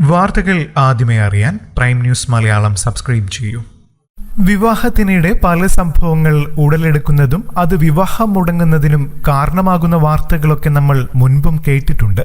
വാർത്തകൾ ആദ്യമേ അറിയാൻ പ്രൈം ന്യൂസ് മലയാളം സബ്സ്ക്രൈബ് ചെയ്യൂ. വിവാഹത്തിനിടെ പല സംഭവങ്ങൾ ഉടലെടുക്കുന്നതും അത് വിവാഹം മുടങ്ങുന്നതിനും കാരണമാകുന്ന വാർത്തകളൊക്കെ നമ്മൾ മുൻപും കേട്ടിട്ടുണ്ട്.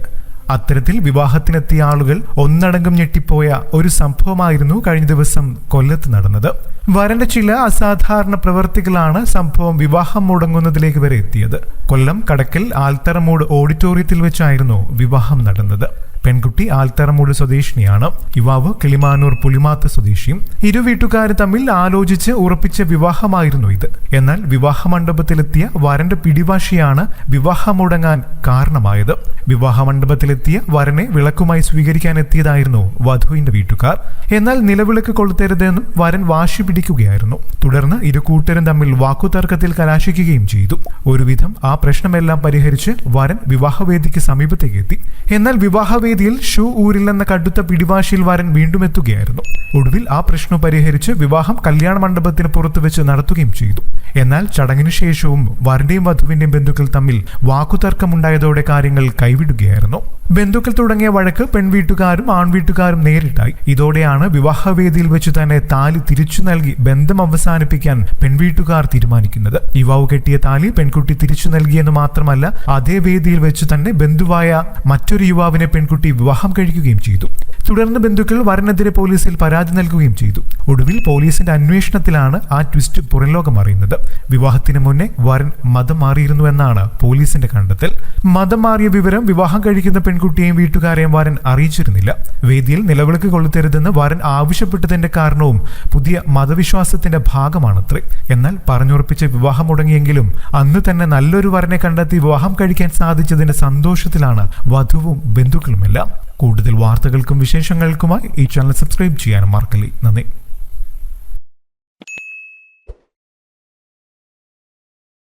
അത്തരത്തിൽ വിവാഹത്തിനെത്തിയ ആളുകൾ ഒന്നടങ്കം ഞെട്ടിപ്പോയ ഒരു സംഭവമായിരുന്നു കഴിഞ്ഞ ദിവസം കൊല്ലത്ത് നടന്നത്. വരന്റെ ചില അസാധാരണ പ്രവൃത്തികളാണ് സംഭവം വിവാഹം മുടങ്ങുന്നതിലേക്ക് വരെ എത്തിയത്. കൊല്ലം കടക്കൽ ആൽത്തറമൂട് ഓഡിറ്റോറിയത്തിൽ വെച്ചായിരുന്നു വിവാഹം നടന്നത്. പെൺകുട്ടി ആൽത്തറമൂട് സ്വദേശിനിയാണ്. യുവാവ് കിളിമാനൂർ പുലിമാത്ത് സ്വദേശിയും. ഇരു വീട്ടുകാർ തമ്മിൽ ആലോചിച്ച് ഉറപ്പിച്ച വിവാഹമായിരുന്നു ഇത്. എന്നാൽ വിവാഹ മണ്ഡപത്തിലെത്തിയ വരന്റെ പിടിവാശിയാണ് വിവാഹം മുടങ്ങാൻ കാരണമായത്. വിവാഹ മണ്ഡപത്തിലെത്തിയ വരനെ വിളക്കുമായി സ്വീകരിക്കാൻ എത്തിയതായിരുന്നു വധുവിന്റെ വീട്ടുകാർ. എന്നാൽ നിലവിളക്ക് കൊളുത്തരുതെന്നും വരൻ വാശി പിടിക്കുകയായിരുന്നു. തുടർന്ന് ഇരു കൂട്ടരും തമ്മിൽ വാക്കുതർക്കത്തിൽ കലാശിക്കുകയും ചെയ്തു. ഒരുവിധം ആ പ്രശ്നമെല്ലാം പരിഹരിച്ച് വരൻ വിവാഹവേദിക്ക് സമീപത്തേക്ക് എത്തി. എന്നാൽ വിവാഹവേദിയിൽ ഷൂ ഊരില്ലെന്ന കടുത്ത പിടിവാശിയിൽ വരൻ വീണ്ടും എത്തുകയായിരുന്നു. ഒടുവിൽ ആ പ്രശ്നം പരിഹരിച്ച് വിവാഹം കല്യാണ മണ്ഡപത്തിന് പുറത്തു വെച്ച് നടത്തുകയും ചെയ്തു. എന്നാൽ ചടങ്ങിനു ശേഷവും വരന്റെയും വധുവിന്റെയും ബന്ധുക്കൾ തമ്മിൽ വാക്കുതർക്കമുണ്ടായതോടെ കാര്യങ്ങൾ കൈവിടുകയായിരുന്നു. ബന്ധുക്കൾ തുടങ്ങിയ വഴക്ക് പെൺവീട്ടുകാരും ആൺവീട്ടുകാരും നേരിട്ടായി. ഇതോടെയാണ് വിവാഹവേദിയിൽ വെച്ച് തന്നെ താലി തിരിച്ചു നൽകി ബന്ധം അവസാനിപ്പിക്കാൻ പെൺവീട്ടുകാർ തീരുമാനിക്കുന്നത്. യുവാവ് കെട്ടിയ താലി പെൺകുട്ടി തിരിച്ചു നൽകിയെന്ന് മാത്രമല്ല, അതേ വേദിയിൽ വെച്ച് തന്നെ ബന്ധുവായ മറ്റൊരു യുവാവിനെ പെൺകുട്ടി വിവാഹം കഴിക്കുകയും ചെയ്തു. തുടർന്ന് ബന്ധുക്കൾ വരനെതിരെ പോലീസിൽ പരാതി നൽകുകയും ചെയ്തു. ഒടുവിൽ പോലീസിന്റെ അന്വേഷണത്തിലാണ് ആ ട്വിസ്റ്റ് പുറംലോകം അറിയുന്നത്. വിവാഹത്തിന് മുന്നേ വരൻ മതം മാറിയിരുന്നുവെന്നാണ് പോലീസിന്റെ കണ്ടെത്തൽ. മതം മാറിയ വിവരം വിവാഹം കഴിക്കുന്ന പെൺകുട്ടിയെയും വീട്ടുകാരെയും വരൻ അറിയിച്ചിരുന്നില്ല. വേദിയിൽ നിലവിളക്ക് കൊളുത്തരുതെന്ന് വരൻ ആവശ്യപ്പെട്ടതിന്റെ കാരണവും പുതിയ മതവിശ്വാസത്തിന്റെ ഭാഗമാണത്രേ. എന്നാൽ പറഞ്ഞുറപ്പിച്ച വിവാഹം മുടങ്ങിയെങ്കിലും അന്ന് തന്നെ നല്ലൊരു വരനെ കണ്ടെത്തി വിവാഹം കഴിക്കാൻ സാധിച്ചതിന്റെ സന്തോഷത്തിലാണ് വധുവും ബന്ധുക്കളുമെല്ലാം. കൂടുതൽ വാർത്തകൾക്കും വിശേഷങ്ങൾക്കുമായി ഈ ചാനൽ സബ്സ്ക്രൈബ് ചെയ്യാനും മറക്കല്ലേ. നന്ദി.